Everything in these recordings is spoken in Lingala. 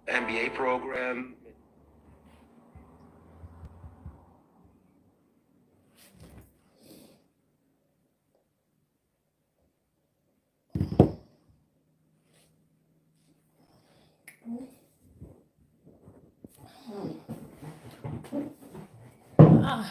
MBA program. Ah.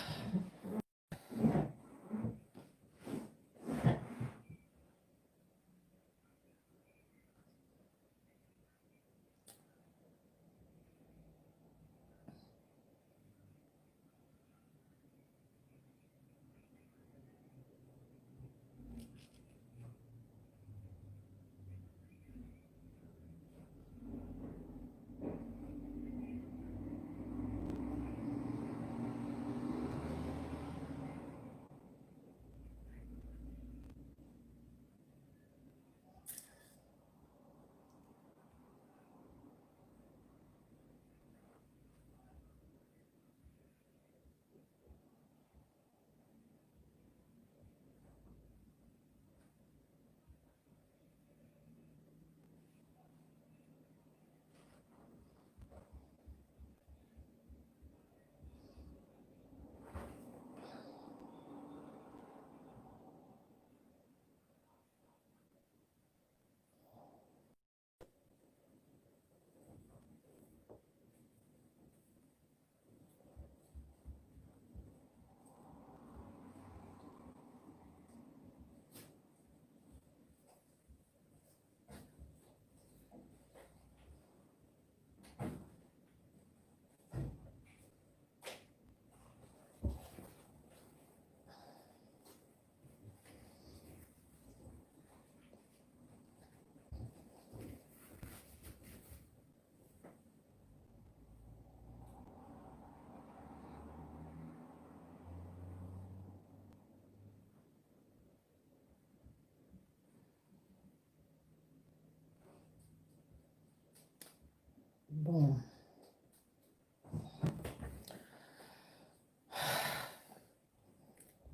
Bon.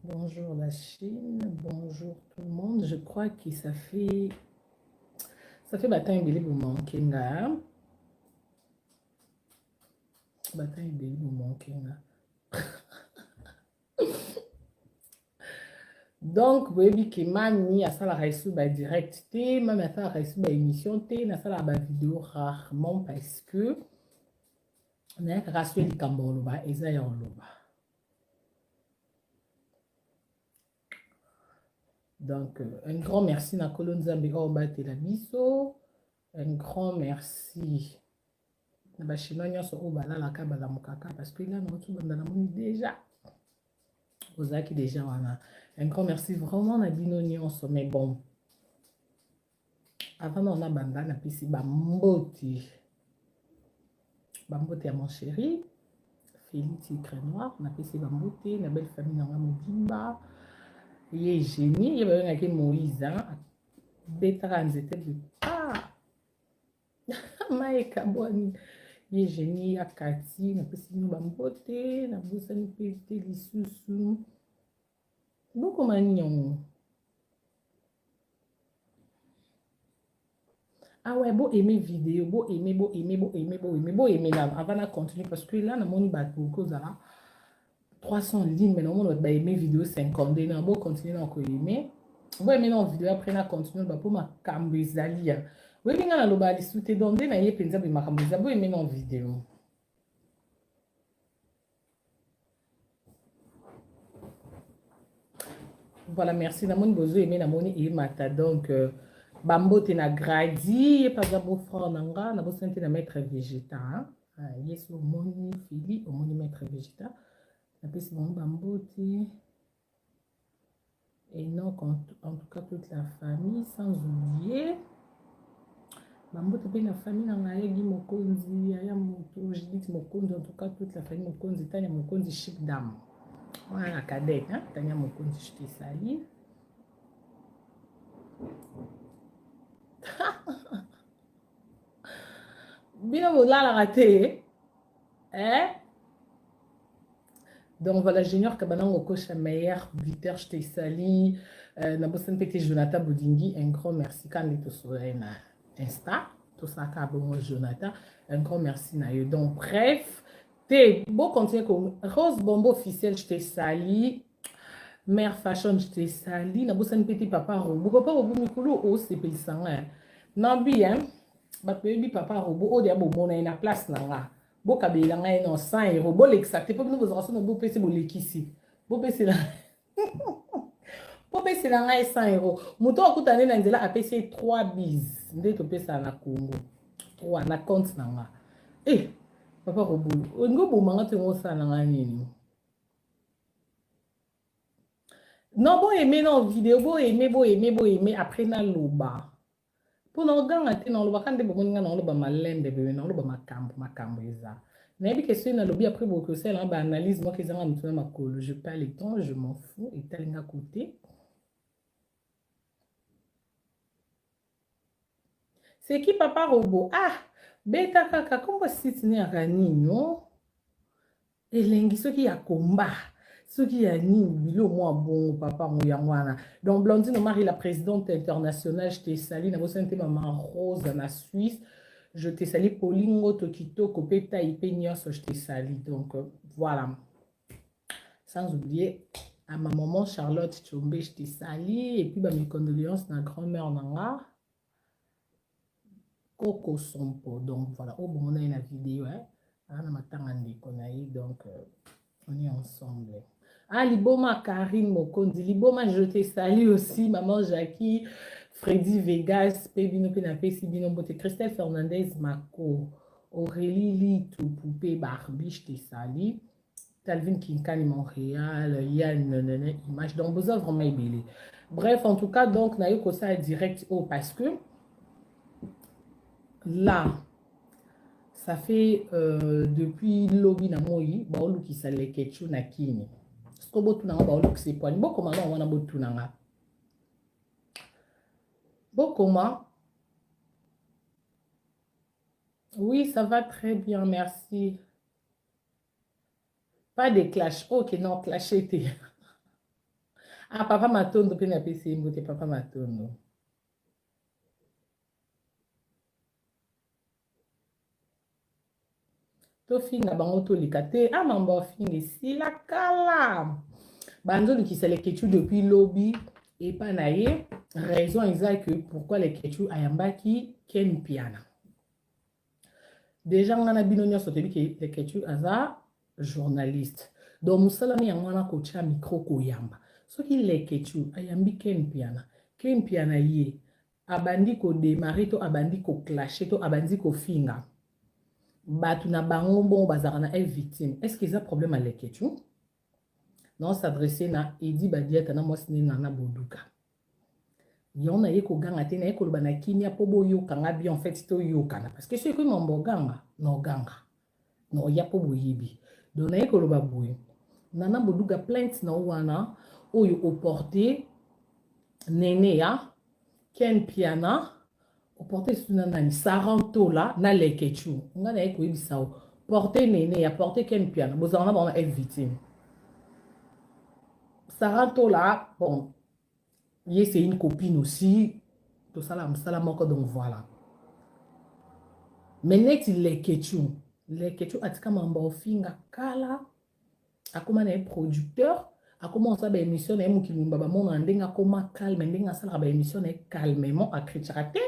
Bonjour la Chine, bonjour tout le monde. Je crois que ça fait bataille belé pour manquer là. Bataille belé pour manquer là. Donc, vous voyez que mani à ça la reçu direct T, même à ça la reçu émission T, na ça la vidéo rarement parce que on a rassuré les camboloba et ça y loba. Donc, un grand merci na Kolonzambe Oba Telabiso. Un grand merci. Na ba chinois nyonso o bala la ka bala mukaka parce que là nous tout banda moni déjà. Ozaki déjà wana. Un grand merci vraiment na bino nyonso mais bon. Avant on a banda na pisi bamboti. Bambote à mon chéri. Félix Noir, na pisi bambote na belle famille na Mobimba. Ye génie, ye ba ngaki Moïse hein. Betara nzete de ah. Maïka Bouani. Ye génie ya Kati, na pesi no bambote, na bosani pete lisusu. Boko manyon. Ah ouais, beau aimer vidéo, beau aimer là, avant de continuer parce que là, na moni bateau cause là 300 lignes, mais normalement on va aimer vidéo 50, na beau continuer na ko aimer. Beau aimer na vidéo après na continuer ba pour ma kambezali. Oui, bien na loba li soute donde na ye penza be makambeza, beau aimer na vidéo. Voilà, merci. Namoni bozo aimé namoni et mata donc bambo te na gradi pas za beau frère nanga na bo sente na maître végéta yeso moni fili au moni maître végéta na pesi bambo te et non en tout cas toute la famille sans oublier bambo te pe na famille nanga yegi mokonzi aya moto Judith mokonzi en tout cas toute la famille mokonzi tanya mokonzi chic dame. Voilà la cadette, hein? Tania Mokonzi, je t'ai sali. Bien, vous là, la raté. Hein? Donc voilà, Junior Kabanan au coach meilleur, Viter, je t'ai sali. Nabosan Pété Jonathan Boudingui, un grand merci. Quand il est au soleil, Insta, tout ça, bon, Jonathan, un grand merci, Nayo. Donc, bref, t'es beau continuer comme Rose Bombo officiel, je t'ai sali. Mère Fashion, je t'ai sali. N'a pas petit papa robot. Papa robot, Mikolo, oh, c'est paysan. Nabi, hein, bah, baby papa robot, oh, dia bon, on a une place là. Bo kabela ngai non 100 euros. Bo l'exacte. Pour nous, vous aurez son beau PC, bo l'équissi. Bo PC là. Bo PC là ngai 100 euros. Mouton à coûter dans nzela a PC 3 bis. Ndé to pesa na Congo. 3 na compte na nga. Eh, papa robot. Ngo bo manga te ngo sa na nga nini. Non, bon aimer non vidéo, bon aimer après na loba. Pour nos gars, on loba quand des bonnes gars, on loba malende bébé, on loba makambo eza. N'abi question na lobby après beaucoup c'est là, analyse moi qu'ils ont mis ma colo, je perds le temps, je m'en fous et tel à côté. C'est qui papa robot? Ah, beta kaka, comment si tu n'es à Ranino? Et l'engi ce qui a combat. Ce qui a ni le moi bon papa mouyangwana. Donc Blondine Marie la présidente internationale, je t'ai sali, n'a pas senti maman Rose en Suisse, je t'ai sali Paulingo Tokito Kopeta Ipenios, je t'ai sali. Donc voilà. Sans oublier à ma maman Charlotte Tchombe, je t'ai sali et puis bah, mes condoléances à la grand-mère Nanga Coco Sompo. Donc voilà, oh bon on a une vidéo hein. Donc on est ensemble. Ah, Liboma Karine Mokondi, Liboma, je te salue aussi, maman Jackie, Freddy Vegas, Pébino Pénapé, Sibino Bote, Christelle Fernandez Mako, Aurélie Litou, Poupée Barbie, je te salue, Talvin Kinkani Montréal, Yann Image, donc vous avez vraiment belle. Bref, en tout cas, donc, n'a eu que ça direct parce que là, ça fait depuis lobby na moi, baolu qui s'allait ketchu na kini. Skobo tunanga baolu qui se poigne. Bon comment on a beau tunanga. Bon comment? Oui, ça va très bien, merci. Pas de clash. Ok, non, clash était. Ah, papa m'a tourné depuis la PC, papa m'a tourné. Tofinga bango to likate ah mambo fingi si la kala banzo qui c'est les ketchu depuis lobby et pas naie raison exacte que pourquoi les ketchu ayambaki ken piana déjà on a binonia sotebi que les ketchu aza journaliste donc musalami yangwana kocha micro koyamba ce qui les ketchu ayambi ken piana yé abandi ko démarrer to abandi ko clasher to abandi ko finga batu na bango bon bazara na victime est-ce qu'ils ont problème avec ketchu non s'adresser na Edi Badiata na mwasini na boduka yon na yeko ganga te na yeko loba na kimia po boyo kanga bien en fait to yokana parce que ceux qui mambo ganga no ya po boyibi donc na yeko loba boyo nana boduka plainte na wana oyo oporter nene ya ken piana porter suna nani saranto la na le ketchu nga na yeko ibisao porter nene ya porter ken piano bozana ba na victime saranto la bon ye c'est une copine aussi tout ça la moko donc voilà mais net le ketchu atika mamba ofinga kala akoma na producteur akoma sa ba émission na mukilumba ba mona ndenga koma calme ndenga sala ba émission na calmement à critiquer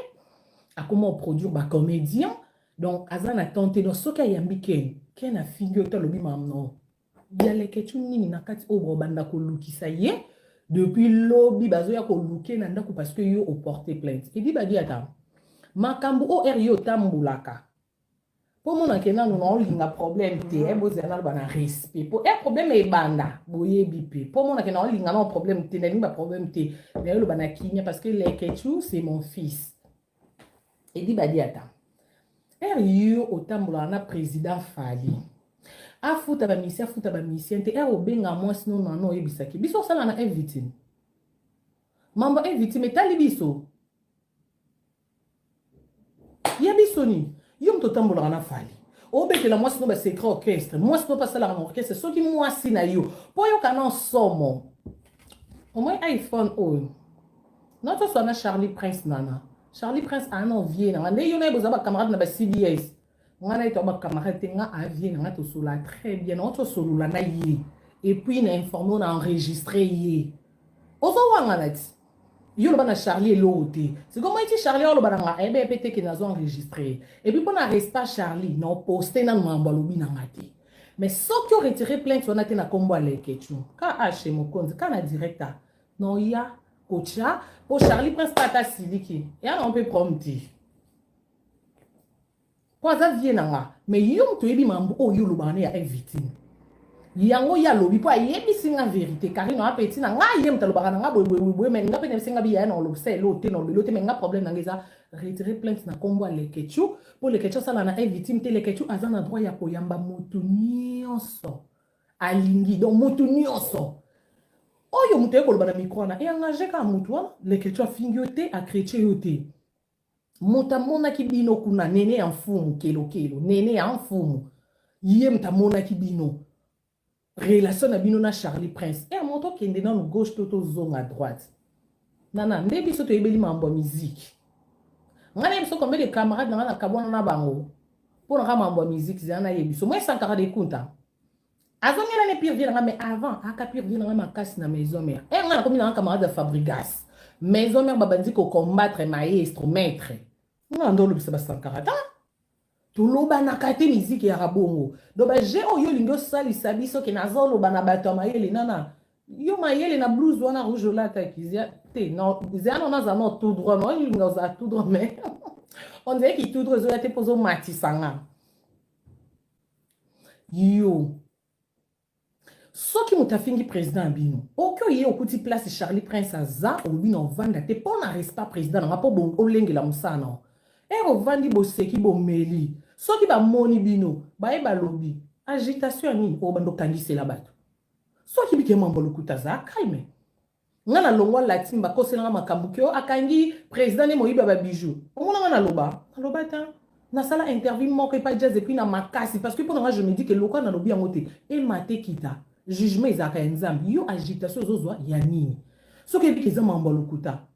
à comment produire ba comédien donc azana tenté dans ce cas yambi ken a figure to lobi mamno ya le ketchu nini na kati obro banda ko lukisa ye depuis lobby bazo ya ko luke na ndako parce que yo au porter plainte et dit badi ata makambu o yo tambulaka pour mon akena no on linga problème te e bozana ba na respect pour un problème e banda boye bipé pour mon akena on linga no problème te na linga problème te na yo ba na kinya parce que le ketchu c'est mon fils. Et dit badiata yo otambula na président Fali a futa ba mission te obenga moi sinon non ebisaki biso sala na victime mambo victime tali biso ya biso ni yo mtotambula na Fali obetela moi sinon ba secret orchestre moi sinon pas sala na orchestre soki moi si na yo po yo kana somo au moins iPhone oh notre sona Charlie Prince nana Charlie Prince a un vie na ne yo na boza ba camarade na ba CBS ngana ito ba camarade te nga a vie na to solo très bien on to solo la na yi et puis na informé on a enregistré yi ozo wanga na ti yo lo bana Charlie et l'autre c'est comme dit Charlie lo bana nga ebe pété que na zo enregistré et puis pour na reste pas Charlie non poster na mamba lobi na ngati mais sauf que retirer plainte on a te na kombo aleketu ka ache mokonzi ka na directeur non ya kocha pour Charlie Prince Tata Siliki et on peut prompter quoi ça vient là mais yo to ebi mambo o yo lo bana ya victime yango ya lobi po ayebi singa vérité car ino apeti na nga yem talo bana nga boy mais nga pene singa bi ya na lo se lo te mais nga problème na ngeza retirer plainte na kombo aleketu pour le kecho sala na victime te le kechu azana droit ya koyamba mutu nyonso alingi donc mutu nyonso oyo mutu ekoloba na micro na e engagé ka mutu wana leketu afingi yo te akretie yo te mutu amonaki bino kuna nene ya mfumu kelokelo nene ya mfumu ye mutu amonaki bino relation na bino na Charlie Prince e amonto kende na gauche to zonga droite nana nde biso toyebeli mambo ya musique ngana biso combien de camarades na ngana kabwana na bango pour na mambo ya musique zana yebiso moi sankara de kunta azongela ne pire viens mais avant aka pire viens ma casse na maison mère et ngana comme na camarade de Fabrigas maison mère babandi ko combattre maestro maître ngana ndolo bisa basankara toloba na kate musique ya rabongo do ba je oyo lingo sali sabiso ke nazolo bana bato mayele nana yo mayele na blues wana rouge la ta kizia te non zia non za non tout droit non lingo za tout droit mais on dirait qu'il tout droit zo te pozo matisanga yo soki mutafingi président bino okyo ye okuti place Charlie Prince aza obino vanda te pona reste pas président nga po bon olengela musana e ovandi boseki bomeli soki ba moni bino ba e balobi agitation ni o bando kangisela bato soki bike mambo lokuta za kaime ngana longwa latimba kosela makambo kyo akangi président ne moyiba ba bijou omona ngana loba ta na sala interview moko pa jazz et puis na makasi parce que pendant je me dis que lokwa na lobi yangote e mate kita jugement ezaka nzambi yo agitation zozwa ya nini soki bike za mambo lokuta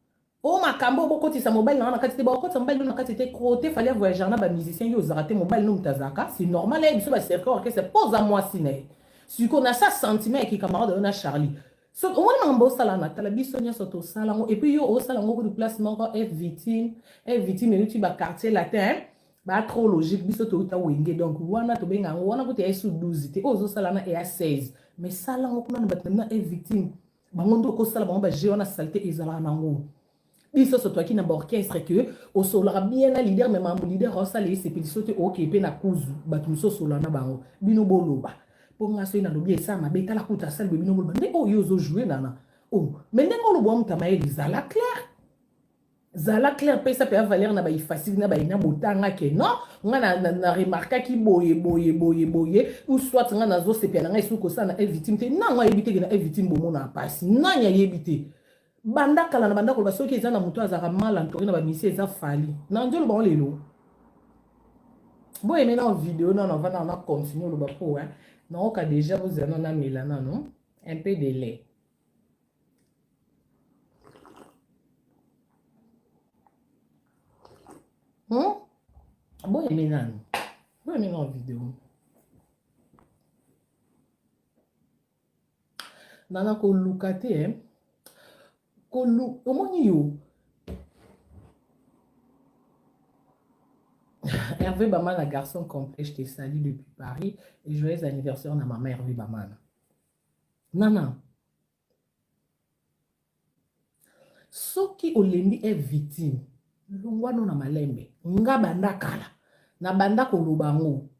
o makambo bokotisa mobile na kati te bokotisa mobile na kati te côté fallait voyager na ba musicien yo zarate mobile no mtazaka c'est normal et biso ba cercle orchestre pose à moi sine si qu'on a ça sentiment qui camarade na Charlie so on a mambo sala na tala biso nya soto sala et puis yo o sala ngo de placement est victime et tu ba quartier latin ba trop logique biso to uta wenge donc wana to benga wana ko te esu 12 te ozo sala na e a 16 mais sala ngo kuna na batana est victime bangondo ko sala ba je wana saleté ezala nango biso soto aki na orchestre que o solara bien na leader mais mambo leader o sala c'est petit sote OK pe na kuzu batu so sola na bango bino boloba pour nga so na lobi esa ma beta la kuta sala bino boloba nde o yo zo jouer nana oh mais ndeko lo bo mutama elizala clair pe ça peut valer na ba facile na ba ina botanga ke non nga na remarquer ki boye ou soit nga na zo sepia na nga isuko sana victime te na nga ebite na victime bomo na pasi na nya yebite banda kala na banda ko ba soki eza na muto azaka mal entouré na ba misi eza fali na ndolo ba lelo bo aimé na vidéo non on va continuer le ba po hein non ka déjà vous en a Milana non un peu de lait bo aimé na vidéo nana ko lukate hein Kolu, omoni yo. Hervé Bamana, garçon complet, je te salue depuis Paris et joyeux anniversaire à maman Hervé Bamana. Nana. Soki olembi est victime. Longwa no na malembe. Nga banda kala. Na banda kolobango.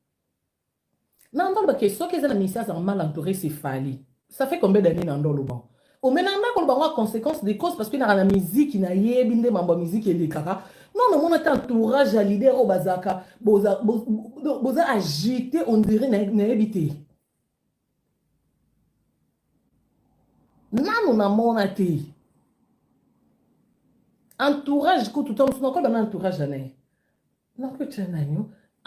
Nando ba ke soki za na misia za mal entouré c'est fali. Ça fait combien d'années nando lobango? Au maintenant, on a conséquence des causes parce qu'il y a la musique, il y a la musique et les caca. Non, on a entourage à l'idée au bazaka. Boza agité, on dirait n'a habité. Non, on a mon athée. Entourage, tout le temps, on a entourage à n'est. Non, que tu as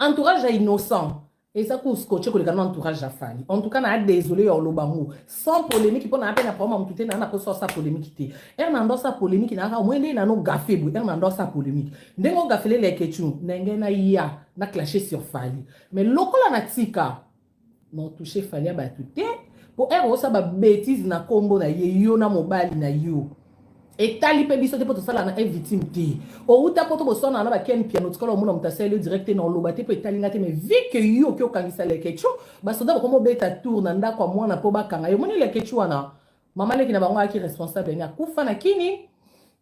entourage à innocent. Et ça coûte scotché que le canal entourage a fallu. En tout cas, on a désolé au lobango. Sans polémique, pour n'a pas na problème tout n'a pas sa polémique té. Elle n'a pas sa polémique n'a au moins des nano gaffé bu. Elle n'a pas sa polémique. N'engo gaffé les ketchum. N'engo na ia na clashé sur Fali. Mais lokola na tika non touché Fali a battuté. Pour elle aussi ba bêtise na combo na yo na mobile na yo. Et tali pe biso te poto sala na victime te o uta poto bo sona na ba ken piano tikola mona mutasele direct na lobate pe tali ngate mais vu que yo ki okangisa le kecho ba soda ko mo beta tour na ndako mwana po bakanga yo moni le kecho wana mama leki na bango aki responsable na kufa na kini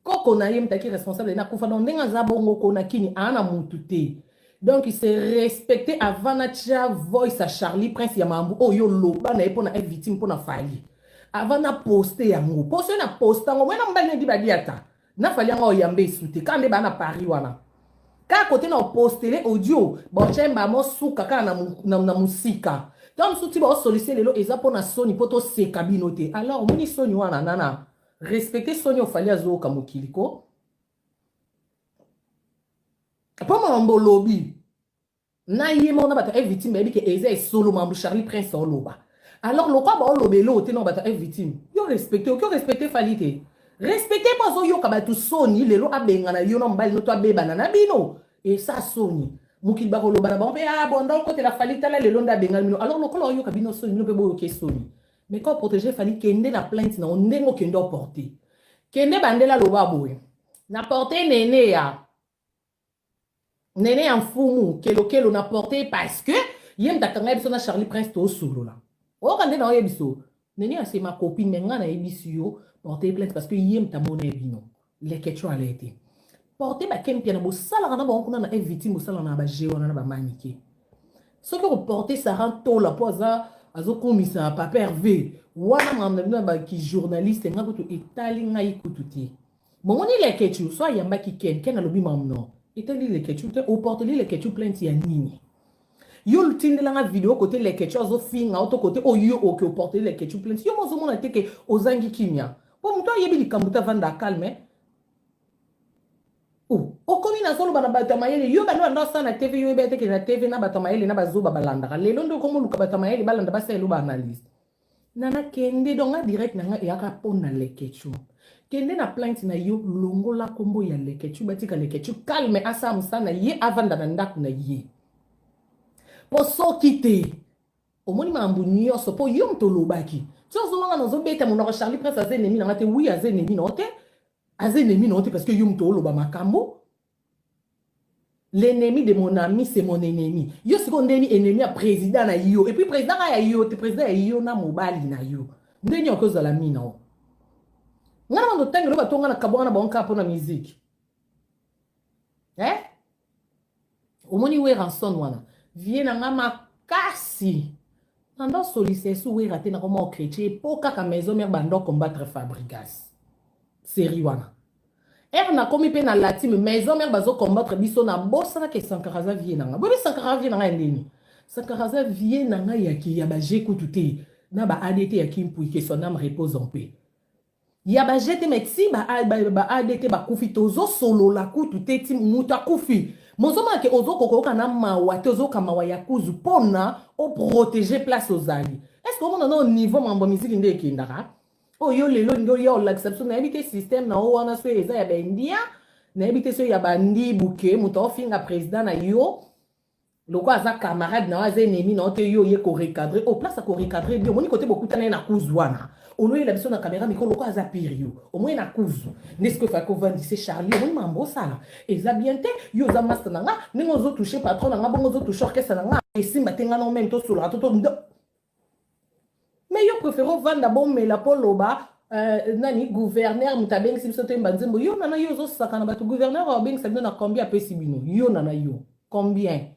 koko na ye mtaki responsable na kufa donc ndenga za bongo ko na kini ana mutu te donc il s'est respecté avant na tia voice à Charlie Prince ya mambu o yo loba na epo na victime po na Fali avant na poster yango poster na poster ngo mwana mbali ndi badiata na fali yango yambe sute kande bana Paris wana ka côté na poster audio bo chemba mo suka kana na musika donc suti ba solliciter lelo eza pona Sony poto se kabinote alors moni Sony wana nana respecter Sony ofali azo kamukiliko po mambo lobby na yemo na bata victime baby ke eza solo mambo Charlie Prince oloba. Alors, le quoi, on l'obélo, t'es non, bah, t'es victime. Yo respecté, yo respecté, falite. Respecté, pas yo, kaba tu soni, le lo abengana, yo non, bal, no, toi, bébana, bino. Et ça, soni. Moukil baro lo banaba, on fait, ah, bon, dans le côté la falite, là, le long d'abengana, alors, le quoi, yo, kabino soni, no, bebo, ok, soni. Mais quand protéger, fallait kende la plainte, na, on n'est qu'un doit porter. Kende bandela lo baboué. Na porté, néné, ya. Néné en foumou, kelo, na porté, parce que, yem dakanga, yem sona Charlie Prince, to solo, là. Oh, quand on a ebiso, neni a c'est ma copine, mais on a ebisio, porter plainte parce que yem ta monnaie bino. Les questions allaient été. Porter ba kem piano, bo sala na ba on a victime, bo sala na ba géo, na ba maniqué. Ce que vous portez, ça rend tôt la pose à zo commissaire, pas pervé. Wana mamna ba qui journaliste, nga ko to itali nga ikututi. Mon on les questions, soit yamba ki ken na lobi mamno. Itali les questions, au porter les questions plainte ya nini. Yo l'utinde la vidéo côté les questions zo finga auto côté o yo o que porter les questions plainte yo mozo mona teke ozangi kimia po mto yebi likambuta vanda calme o komi na solo bana bata mayele yo bana ndo sana TV yo bete ke na TV na bata mayele na bazuba balanda lelo ndo komo luka bata mayele balanda basa elo ba analyse nana kende donga direct na nga yaka pona les questions kende na plainte na yo longo la kombo ya les questions batika les questions calme asa musana ye avanda na ndaku na ye pour so quitter au moni mambu nyonso po yo mtolo baki tsozo wanga nozo beta mon Charlie Prince aze ennemi na ngate oui aze ennemi note aze ennemi note parce que yo mtolo ba makambo l'ennemi de mon ami c'est mon ennemi yo siko ndeni ennemi a président na yo et puis président ya yo te président ya yo na mobali na yo ndeni okoza la mina o ngana ndo tangelo ba tonga na kabwana ba onka po na musique au moni we ranson wana vie na nga makasi nando solliciter sou we raté na comment chrétien pour kaka maison mère bando combattre Fabregas série wana na komi pe na latime maison mère bazo combattre biso na bossa na ke Sankaraza vie na nga bobi Sankaraza vie na nga ndeni Sankaraza vie na nga yaki ya ba jeku tuté na ba ADT ya Kimpu que son âme repose en paix ya ba jete mexi ba ADT ba kufi tozo solo la ku tuté ti muta kufi mozoma ke ozo kokoka na mawa te ozo kamawa ya kuzu pona o protéger place aux alliés. Est-ce que on a un niveau mambo musique ndé kindara? O yo lelo ndo yo l'acception na habité système na o wana so eza ya bendia na habité so ya bandi buke muto finga président na yo loko aza camarade na aza ennemi na te yo ye ko recadrer au place ko recadrer bien moni côté beaucoup tana na kuzu wana. Ono il a besoin na caméra mais loko aza pirio au moins na kuzu n'est-ce que fa ko vandi c'est Charlie moni mambo sala eza bien te yo za master na nga ningo zo toucher patron na nga bongo zo toucher orchestre na nga et simba tenga na même to solo to mais yo préférons vendre bon mais la poloba nani gouverneur mutabeng simsote mbanzembo yo nana yo zo sakana batu gouverneur obeng ça donne combien pesi bino yo nana yo combien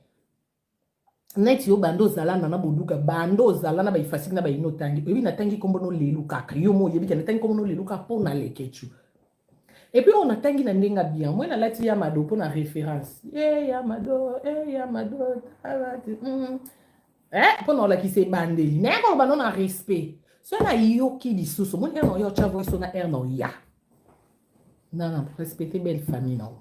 net yo bando zala nana boduka bando zala na ba ifasik na ba inotangi ebi natangi kombo no lelu kaka yo mo yebi natangi kombo no lelu kaka pona lekechu et puis on atangi na ndenga bien moi na lati ya mado pona référence ya mado pendant la qui s'est bandé n'importe quoi non a respect so na yo qui dit sous mon non yo chavo so na non ya non respecter belle famille non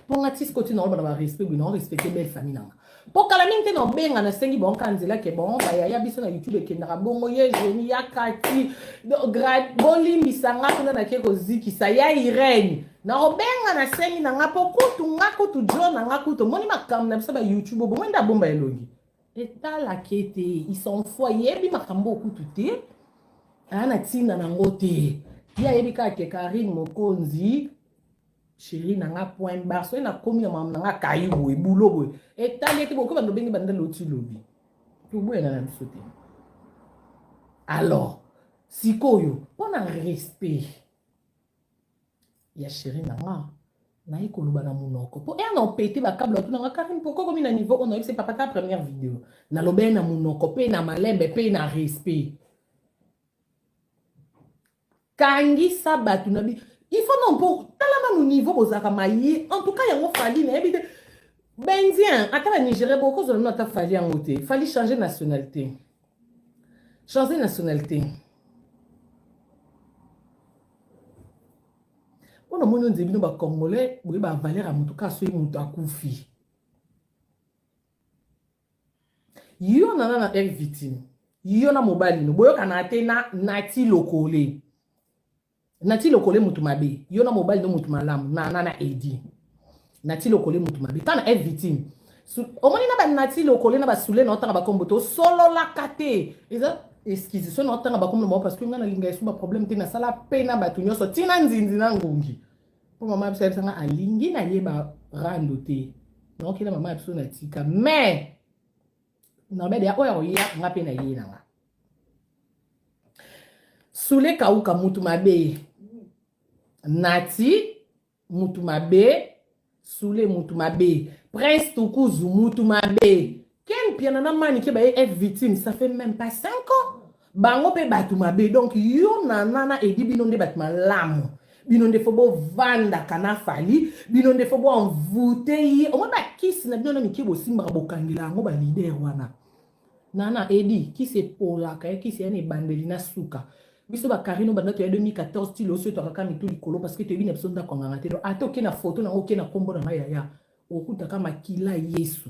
pour artiste continue on va respecter non respecter belle famille non Pour kala mingi te no benga na sengi bon kanzela ke bon ba ya biso na YouTube kendaka bongo ye jeni ya kati grade bolimbi sanga kuna na ke koziki sa ya Irene na obenga na sengi na ngapo kutu ngakutu John na ngakutu moni makam na biso ba YouTube bo mwenda bomba elongi eta la kete ils sont fous yebi makambo kutu te ana tina na ngote ya yebi ka ke Karine Mokonzi chérie nanga point bar so na komi na mam nanga kayi boy bulo boy etali ete boko bando bengi banda loti lobi to boy na nsote alors sikoyo pona respect ya chérie nanga na ikoloba na munoko po e na pété ba câble to nanga Karine pourquoi comme na niveau on a c'est papa ta première vidéo na lobe na munoko pe na malembe pe na respect kangi sabatu na bi il faut non pour talama no niveau bozaka maye en tout cas yango fali na ebite benzien ata Nigeria beaucoup zo na ta fali yango te fali changer nationalité on a mono nzebino ba congolais boye ba valeur en tout cas so mutu akufi yo na victime yo na mobali no boyo kana te na nati lokole nati lokole mutu mabe yo na mobile no mutu malamu na edi nati lokole mutu mabe kana victime omoni na ba nati lokole na ba sule na otanga ba komboto solo la kate eza excuse so na otanga ba komboto parce que ngana linga esu ba problème te na sala pena ba tunyoso tina nzinzi na ngungi po mama biso sanga alingi na yeba rando te donc ina mama biso na tika mais na be ya oya nga pena yena nga sule kauka mutu mabe nati mutu mabe sule mutu mabe prince tukuzu mutu mabe ken piana na mani ke ba être victime ça fait même pas 5 ans bango pe batu mabe donc yo nana edi binonde batu malamu binonde fobo vanda kana fali binonde fobo envoûter yi o ba kisi na binonde mikibo simba bokangela ngo ba leader wana nana edi ki se pola ka ki se ene bandeli na suka biso ba Karine banda to ya 2014 ti lo so to kaka mitu likolo parce que te bina biso ndako nganga te do ata oke na photo na oke na kombo na ya okuta kama kila Yesu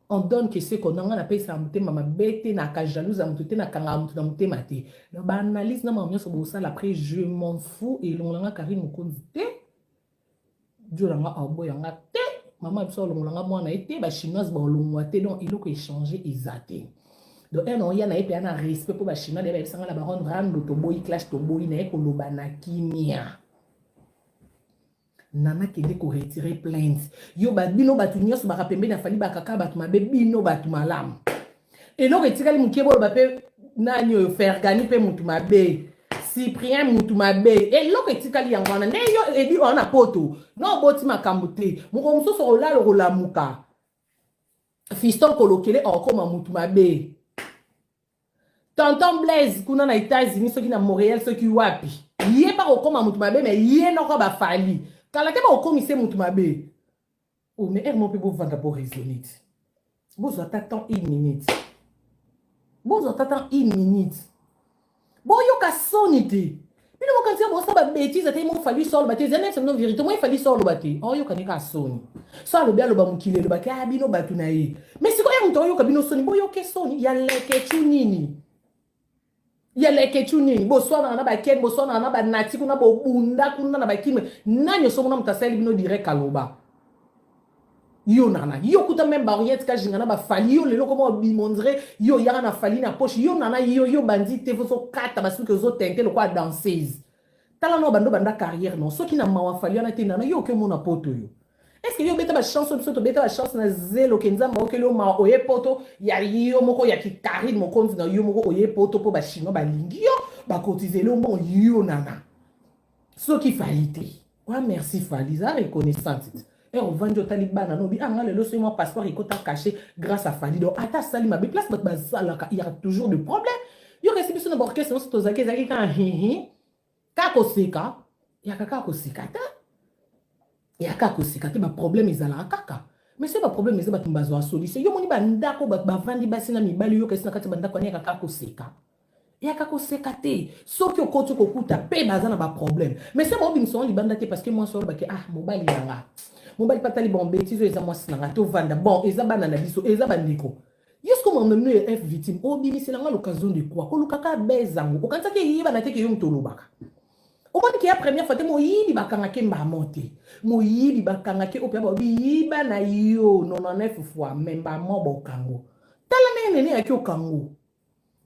on donne que c'est qu'on a payé ça mutema ma bête na ka jalouse à mutete na kanga mutu na mutema te do ba analyse na ma nyonso bo sala après je m'en fous et longanga Karine Mokonzi te jolanga aboyanga te maman biso longolanga mwana ete ba chinoise ba longwa te donc il faut échanger exacté donc un on y a na epé na respect pour ba chinois de ba sanga la baron rando to boy clash to boy na ko loba na kimia nana kende ko retirer plainte yo ba bino batu nyonso ba kapembe na fali ba kaka batu mabe bino batu malamu et donc etikali mukebo ba pe nani yo faire gagner pe mutu mabe Cyprien mutu mabe et loko etikali yango wana ne yo edi ona poto no boti makambo te muko musoso olalo kolamuka fiston kolokele okoma mutu mabe tonton Blaise kuna na États-Unis soki na Montréal soki wapi yé pas okoma mutu mabe mais yé noko ba fali kala te ba okomise mutu mabe oh mais elle mon pe bo vanda pour raisonner bozo attend une minute boyo ka sonité bino mo kantia bo saba bêtise ate mo fallu solo baté zenem c'est non vérité mo fallu solo baté oh yo kanika soni so lo bia lo ba mukile lo ba ka bino batu na ye mais c'est quoi yo yo ka bino soni boyo ke soni ya leke chunini bo so na ba ken bo so na ba nati kuna bo bunda kuna na ba kime nanyo so mona mutaseli bino direct kaloba yo nana yo kuta même barrière ka jingana ba fali yo lelo comment bimondre yo yara na fali na poche yo nana yo bandi te so kata ba suke zo tente le quoi danseuse tala no bando banda carrière non so ki na mawa fali na te nana yo ke mona poto yo est-ce que yo beta ba chance so to beta ba chance na zelo kenzamba o ke lo ma oye poto ya yo moko ya ki Karine Mokonzi na yo moko oye poto po ba chino ba lingi yo ba cotiser le bon yo nana so ki fali te wa merci fali za reconnaissance et on vend au Taliban no bi anga le so mon passeport ikota caché grâce à Fali donc ata sali ma place bat bazala il y a toujours de problème yo resibi so na orchestre no to zaki ka ka koseka ya kaka koseka ta ya kaka koseka te ba problème ezala kaka mais c'est pas problème ezaba tumbazo a solution yo moni ba ndako ba vandi basina mibali yo kesina kati ba ndako ni kaka koseka Il y a kako sekate. Soki o koto kokuta pe bazana ba problème. Mais c'est bon bimson libanda te parce que moi solo ba ke mobali yanga. Mobali patali bon bêtise eza moi sinanga to vanda. Bon, eza bana na biso, eza bandiko. Yosko mo memno F victime. O bimi selanga l'occasion de quoi? Ko lukaka bezango. O kanta ke yiba na te ke yum tolobaka. O moni ke ya première fois te mo yibi bakanga ke mba monte. Mo yibi bakanga ke opia ba yiba na yo 99 fois memba mo bokango. Tala nene ya ki okango.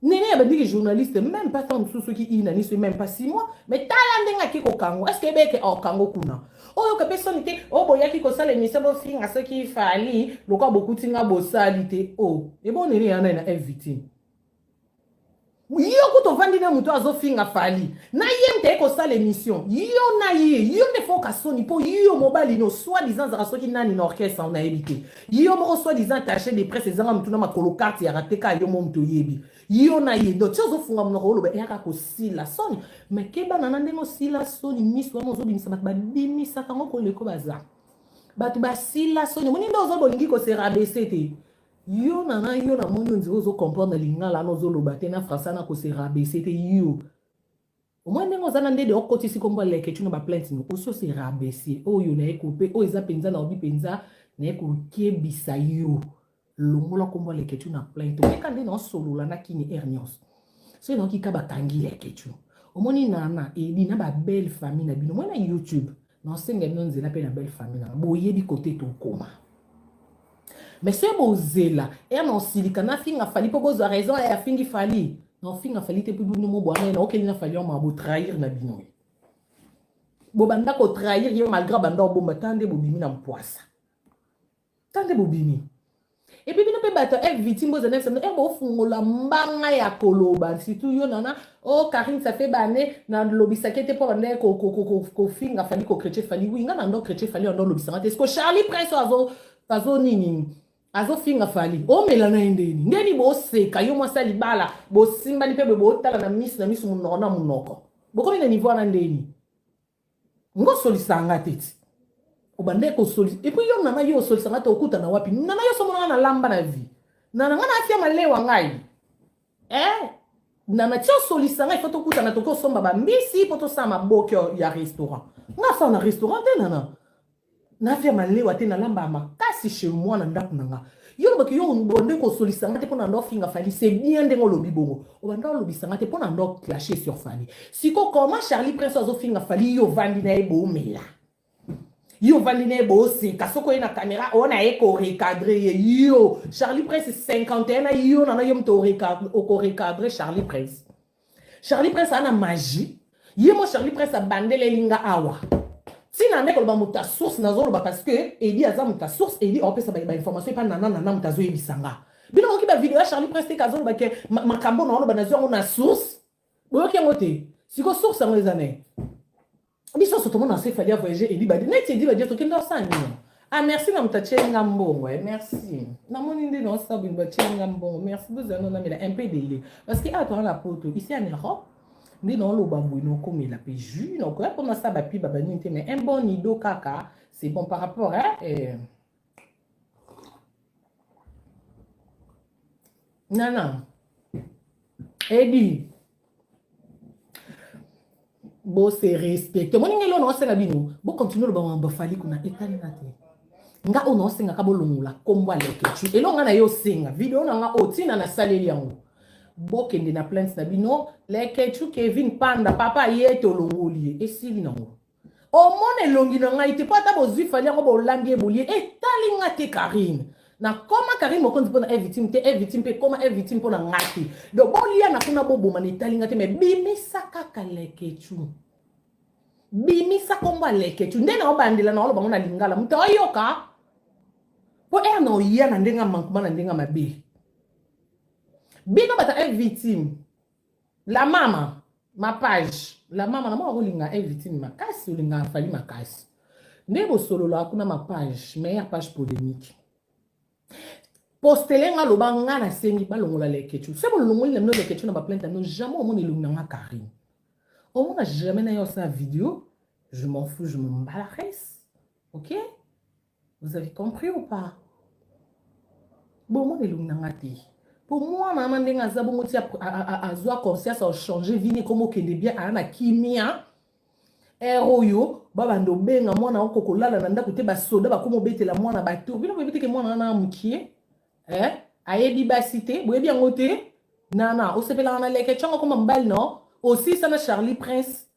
Néné a dit que journaliste, même pas tant sous ceux qui y n'ont même pas 6 mois, mais talandenga qui ko kango. Est-ce que beke au kango kuna? Oh que personne était oh boya qui ko sale mission bo fin à ce qui fallait, le quoi beaucoup tinga bo salite. Oh, et bon néné en a une victime. Yo ko to vandi na muto azo finga fali. Na yem te ko sale mission. Yo na yo ne faut ka soni po yo mobile no soit disant za so ki nani na orchestre on a évité. Yo mo soit disant attaché des presse za mutu na makolo carte ya rateka yo mo muto yebi. Yo na ye do tsozo funga mnoko lo be ya ka ko sila soni. Mais ke banana ndengo sila soni miso mo zo bimisa ba bimisa kango ko leko baza. Batu ba sila soni moni ndo zo bolingi ko se rabaisser te. Yo nana yo na moni nzo zo comprendre lingala no zo loba te na français na ko se rabaisser te yo. Au moins ndengo zana ndede okotisi kombo leke tu na ba plainte no oso se rabaisser. O yo na ekope o eza penza na obi penza na ekokebisa yo. Longola kombo leke tu na plainte. O kande na solo na kini hernios. So no ki ka batangi leke tu. Au moni nana e bi na ba belle famille na bino mo na YouTube. Non senga non nzela pe na belle famille na. Boye bi côté to koma. Mais c'est beau zela. Et non silika na finga fali po bozo raison et a fingi fali. Non finga fali te pu no mo boana na okeli na fali on ma bo trahir na bino. Bo banda ko trahir yo malgré banda bo matande bo bimi na mpoasa. Tande bo bimi. Et puis bino pe bato e victime bo zanef samna e bo fungola mbanga ya koloba surtout yo nana oh Karine ça fait bané na lobisa kete po banda ko finga fali ko chrétien fali oui nga na ndo chrétien fali ndo lobisa ngate est-ce que Charlie Prince azo nini azo finga fali o melana ndeni ndeni bo seka yo mwasa libala bo simba ni pe bo tala na misu munoko boko na niveau na ndeni ngo solisanga tete obande ko soli et puis yo nana yo solisanga te okuta na wapi nana yo somona na lamba na vie nana nga na afia malewa ngai nana tio solisanga il faut okuta na toko somba ba mbisi poto sama bokyo ya restaurant nga sa na restaurant te nana na afia malewa te na lamba makasi chez moi na ndaku nanga yo baki yo bonde ko solisanga te pona ndo finga fali c'est bien ndengo lobi bongo obanda lobisanga te pona ndo clasher sur fali siko comment Charlie Prince azo finga fali yo vandi na ebo mela yo vandi na ebo seka soko na caméra ona eko recadrer yo Charlie Prince 51 na yo na yo mto recadrer Charlie Prince ana magie yemo Charlie Prince abandele linga awa si na ndeko ba muta source na zolo ba parce que edi aza muta source edi on peut ça ba information pas nana muta zo ebisanga bino oki ba vidéo Charlie Prince ka zolo ba ke makambo na ono ba na zo na source boyo ke ngote siko source ngo ezane biso so tomo na se fali voyager edi ba net edi ba dire to kendo sani merci na muta chenga mbongo merci na moni ndi no sa bin ba chenga mbongo merci besoin na mela un peu délai parce que attends la poto ici en Europe ndi na lo bambou no comme la pe jus donc pour na ça ba pi baba ninte mais un bon nido kaka c'est bon par rapport nana edi bo se respecte moni ngelo no senga bino bo continue lo ba fali kuna etani na te nga ono senga ka bo longula kombo aleke tu elonga na yo senga video na nga otina na saleli yango bokende na plainte na bino leke tu Kevin Panda papa yeto longoli esili nango o mone longi na ngai te pata bozwi fali yango bo langi ebolie etali nga te Karine na koma Karine mokonzi pona victime te victime pe koma victime pona ngati do bolia na kuna bobo man etali nga te me bimisa kaka leke tu bimisa kombo leke tu ndena obandela na oloba ngona lingala mto oyoka po no ya na ndenga mankuma na ndenga mabe bino bata victime la mama ma page la mama na mo linga victime makasi linga fali makasi ndebo solo la kuna ma page meilleure page polémique postelenga loba nga na sengi balongola leketu c'est bon longoli na leketu na ba plainte no jamais au monde ilunga nga Karine au monde jamais na yo sa vidéo je m'en fous je me m'embarrasse OK vous avez compris ou pas bon monde ilunga nga te Pour moi, maman ndenge azabo moti azwa conscience a changer vie comme okende bien ana kimia. Eroyo baba ndo benga mwana oko kolala na ndako te ba soda ba komo betela mwana ba tour. Bino bebite ke mwana na mukie. Ayebi basité, boyebi yango te. Nana, osepela na leke chongo koma mbali no. Aussi ça na Charlie Prince.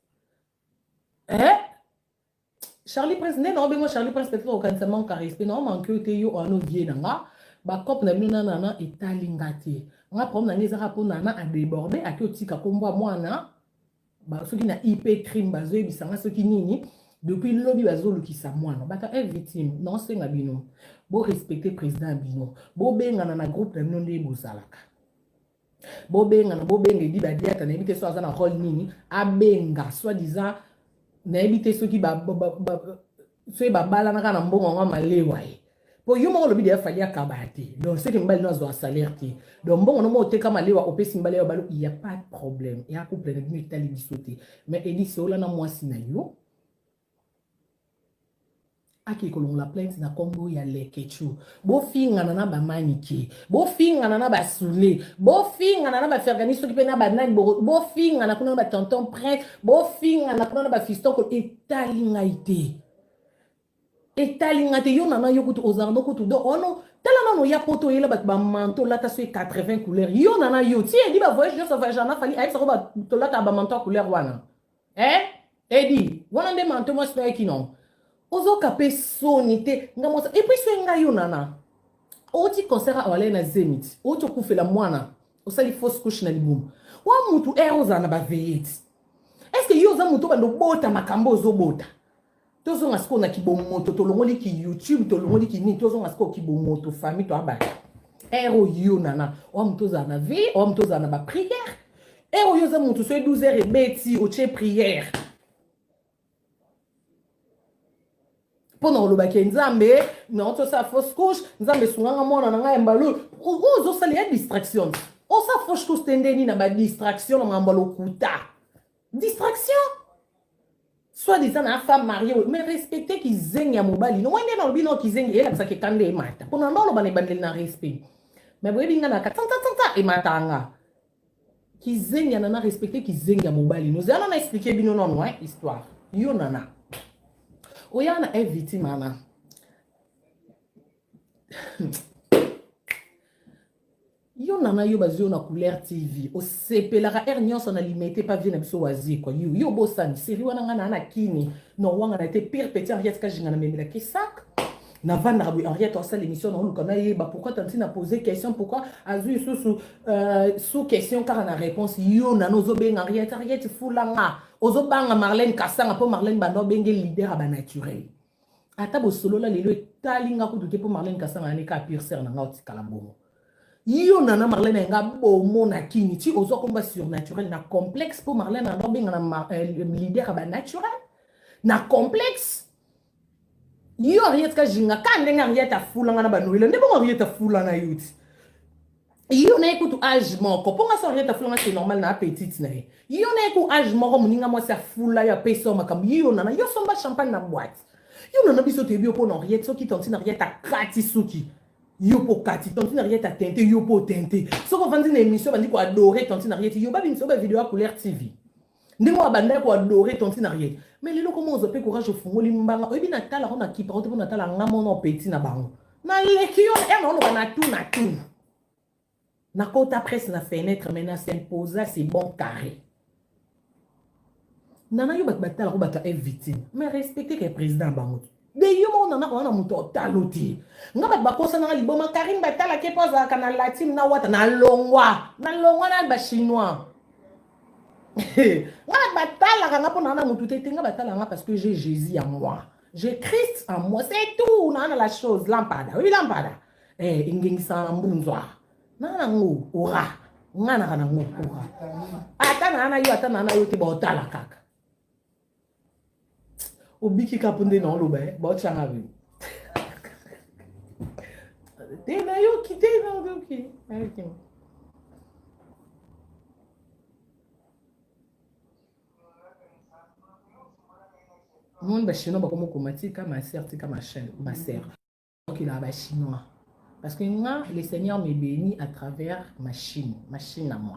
Charlie Prince, non, ben moi Charlie Prince peut-être au cancer manque à respect, non, manque te yo en vie nanga, ba cop na bino nana etalingati. Nga prom na ngeza rapo nana a déborder a ki otika kombo mwana ba soki na IP crime bazo ebisanga soki nini depuis lobby bazo lukisa mwana. Bata est victime, non senga bino. Bo respecter président bino. Bo benga na groupe na bino nde bozalaka. Bo benga di ba diata na ebite so azana rôle nini, a benga soi-disant na ebite soki soki babala na kana mbongo nga malewa ye po yo moko lobi de fali akaba te donc c'est que mbali no azwa salaire te donc mbongo no mo oteka malewa opesi mbali yo balo il y a pas de problème et a couple na bino etali biso te mais edi se ola na mwasi na yo aki kolongola plainte na kombo ya lekechu bofingana na bamanike bofingana na basule bofingana na bafergani soki mpe na banani bofingana kuna na batonton prince bofingana kuna na bafiston ko etali ngai te yo nana yo kutu ozarno kutu do ono tala nano ya poto yela bato bamanto lata so 80 couleur yo nana yo ti edi bavoyage nyonso voyage ana fali ayebisa ko tolata bamanto ya couleur wana edi wana nde manto mwasi na yeki non ozoka pe soni te nga mwasa et puis so nga yo nana oti concert awale na Zenith oti okufela mwana osali fausse couche na libumu wa mutu eroza na baveyeti est-ce que yo za mutu bando bota makambo ozobota tozonga siko na kibomoto tolongoli ki YouTube tolongoli ki nini tozonga siko kibomoto famille to abaka ero yo nana wa mutu za na vie wa mutu za na ba prière ero yo za mutu so 12h ebeti oche prière pendant le bac nzambe non to sa fausse couche nzambe sunganga mwana na ngai mbalo ozo sali ya distraction o sa fausse couche tendeni na ba distraction na mbalo kuta distraction soit disant na femme mariée mais respecter ki zengi ya mobali no wende na lobino ki zengi ela bisaka kande mata pona ndolo bana bandeli na respect mais boye binga na tata e matanga ki zengi na respecter ki zengi ya mobali nous allons expliquer bino non histoire yo nana oyana est victime ana yo nana yo bazio na couleur TV o sepelaka nyonso na limité pas bien na biso wazi kwa yo bosani série wana ngana na kini no wanga na été pire petit Henriette ka jinga na memela ki sac na vanda bu Henriette sa l'émission na luka na yeba pourquoi tanti na poser question pourquoi azu sous question car na réponse yo nana zo benga Henriette fulanga ozo banga Marlène Kasanga po Marlène bando benge leader aba naturel ata bo solo la lelo etalinga ko duté po Marlène Kasanga ne ka pire ser na ngauti kala bongo yo nana Marlène nga bomo na kini ti ozo komba surnaturel na complexe po Marlène ando benga na leader aba naturel na complexe yo Henriette ka jinga ka ndenga Henriette afulanga na banoela ndebo Henriette afulanga yuti yo na ekutu âge moko ponga so Henriette afulanga c'est normal na petite na yo na eku âge moko muninga mwasi afula ya peso makam yo nana yo somba champagne na boîte yo nana biso te bio po na Henriette soki tontina Henriette akati suki yo po kati tontina Henriette atente yo po tente soko vandi na émission bandi ko adorer tontina Henriette yo ba binso ba vidéo à couleur TV ndemo abanda ko adorer tontina Henriette mais lelo comment ozo pe courage ofungoli mbanga oyebi na tala ko na kipa ko te po na tala ngamo no petit na bango na leki yo na no na tout na kota presse na fenêtre maintenant s'imposa c'est bon carré nana yo batala ko bata est victime mais respecter que président bango de yo mo nana ko na muto taloti nga bat bakosa na liboma Karim batala ke poza kana latine na wata na longwa na ba chinois nga batala nga po nana muto te nga batala nga parce que j'ai Jésus en moi j'ai Christ en moi c'est tout nana la chose lampada oui lampada ingengisa mbunzwa nana ngo ora ngana kana ngo ora ata nana yo te botala kaka obiki kapunde na oloba ba changa bi te na yo kite na oki okay mon ba chinois ba komo komatika ma sœur tika ma chaîne ma sœur donc il a ba chinois Parce que moi, le Seigneur me bénit à travers machine à moi.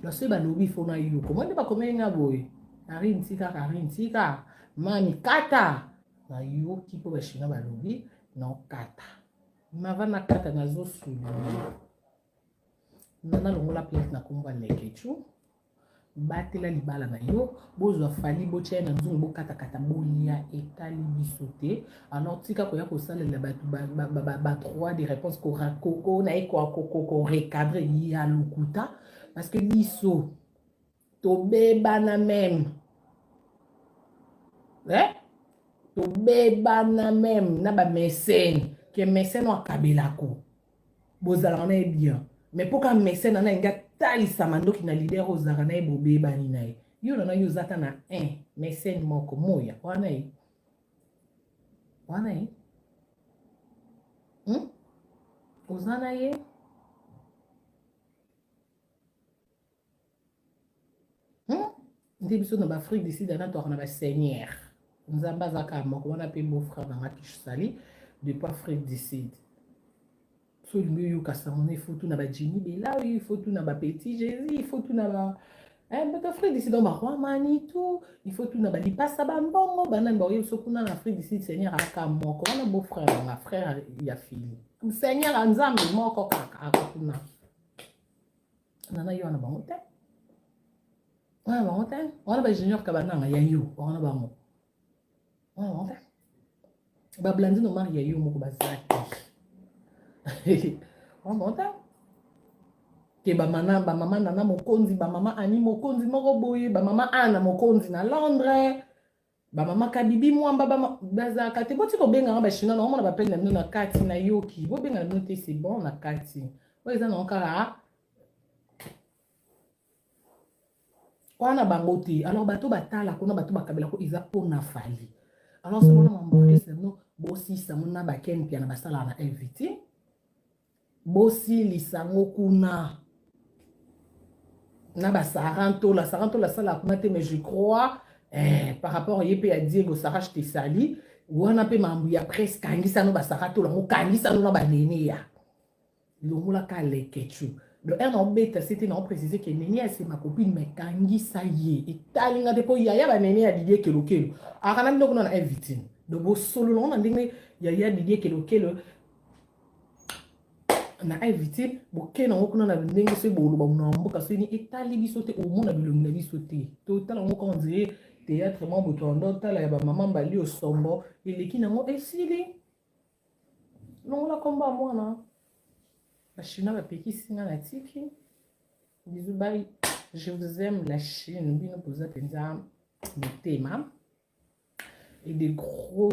Lorsque bah lobby faut na yo, comment pas comment nga boy? Karin tika, mami kata. Na yo qui peut machine ba lobby, non kata. Mava na kata na zo sulu. Nana longola plate na komba lekechu. Batela libala na yo bozwa fali botia na nzungu bokata bolia etali bisote alors tika koya kosalela ba trois des réponses ko na ko recadrer ya lokuta parce que biso tobeba na même tobeba na même na ba mécène que mécène akabelako bozala na bien mais pourquoi mécène na nga talisama ndoki na leader ozaka na ye bobebani na ye yo na yo ozata na mécène moko moya wana ye oza na ye nde biso na baafrike du sud ana toaka na baseigneur nzambe azaka moko wana mpe beau-frère nanga kisali depuis afrique du sud so olingi oyoka sango il faut tout na bajini bela il faut tout na bapetit jésus il faut tout na ba bato afrique du sud donc baroi manitou il faut tout na balipasa bambongo banani baoyebi so kuna na afrique du sud seigneur alaka moko wana beau-frère nanga frère ya fili seigneur anzambe moko kaka aka kuna nana yo wana bango te wana bango te wana bajunior ka bananga ya yo wana bango wana bango te bablandi no mari ya yo moko bazala te wana ke bamama nana mokonzi bamama ani mokonzi moko boye bamama ana mokonzi na Londres bamama kabibi mwamba bazalaka te boti kobenganga bachinois na omona bapele na bino na kati na yoki bobenga na bino te c'est bon na kati oyo eza na okaka wana bango te alors bato batala kuna bato bakabelako eza mpona fali alors somona mamborkese no bosisango na bakempia na basalaka na invité bosilisango kuna na basarantola salaka kuna te mais je crois par rapport ye mpe ya diego sarage tesali wana mpe mambu ya presse kangisano basarantola ngo kangisano na banene ya longolaka lekechu le r na obeta c'était na opréciser ke nene ya c'est ma copine mais kangisa ye etalinga te mpo yaya banene ya didie kelokelo akana bino kuna na invité donc bosololongo na ndenge yaya didie kelokelo na invité boke nango kuna na ndenge so boloba na mboka so ni etali biso te omona bilongi na biso te totala ngo quand on dirait théâtre mo boto ndo tala ya bamama mbali osombo eleki nango esili longola komba mwana la Chine bapekisi nga na tiki bisous bye je vous aime la Chine bino poza penza motema et des gros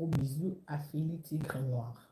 bisous à Philippe Tigre Noir.